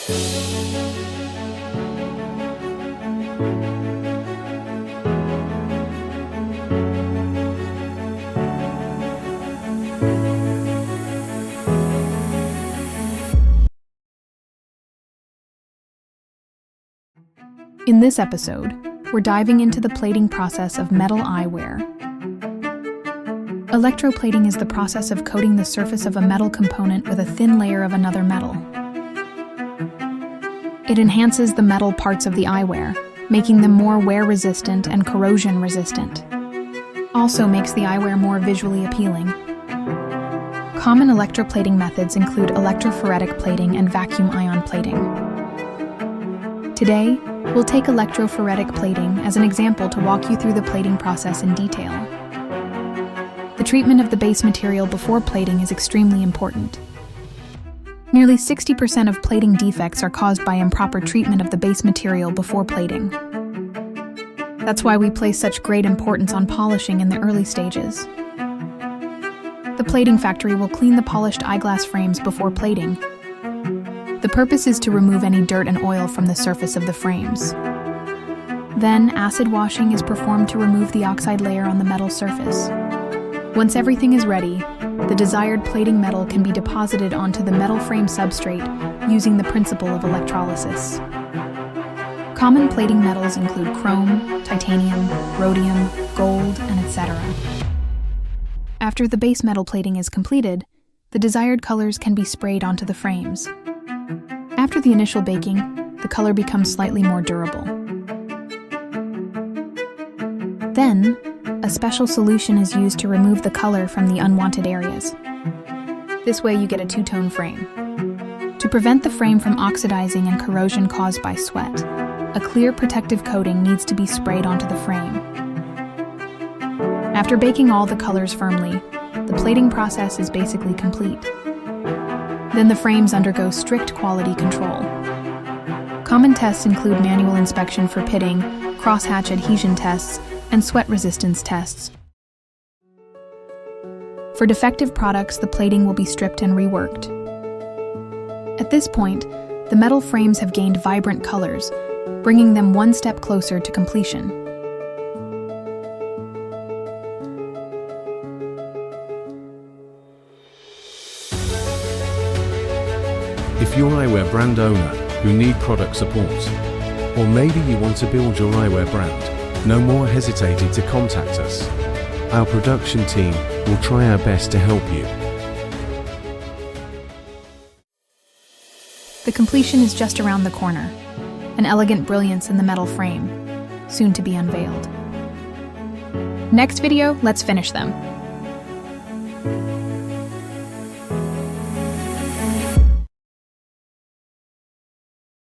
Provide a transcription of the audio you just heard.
In this episode, we're diving into the plating process of metal eyewear. Electroplating is the process of coating the surface of a metal component with a thin layer of another metal. It enhances the metal parts of the eyewear, making them more wear-resistant and corrosion-resistant. Also makes the eyewear more visually appealing. Common electroplating methods include electrophoretic plating and vacuum ion plating. Today, we'll take electrophoretic plating as an example to walk you through the plating process in detail. The treatment of the base material before plating is extremely important. Nearly 60% of plating defects are caused by improper treatment of the base material before plating. That's why we place such great importance on polishing in the early stages. The plating factory will clean the polished eyeglass frames before plating. The purpose is to remove any dirt and oil from the surface of the frames. Then, acid washing is performed to remove the oxide layer on the metal surface. Once everything is ready, the desired plating metal can be deposited onto the metal frame substrate using the principle of electrolysis. Common plating metals include chrome, titanium, rhodium, gold, and etc. After the base metal plating is completed, the desired colors can be sprayed onto the frames. After the initial baking, the color becomes slightly more durable. Then, a special solution is used to remove the color from the unwanted areas. This way you get a two-tone frame. To prevent the frame from oxidizing and corrosion caused by sweat, a clear protective coating needs to be sprayed onto the frame. After baking all the colors firmly, the plating process is basically complete. Then the frames undergo strict quality control. Common tests include manual inspection for pitting, crosshatch adhesion tests, and sweat resistance tests. For defective products, the plating will be stripped and reworked. At this point, the metal frames have gained vibrant colors, bringing them one step closer to completion. If you're an eyewear brand owner who need product support, or maybe you want to build your eyewear brand, no more hesitating to contact us. Our production team will try our best to help you. The completion is just around the corner, an elegant brilliance in the metal frame, soon to be unveiled. Next video, let's finish them.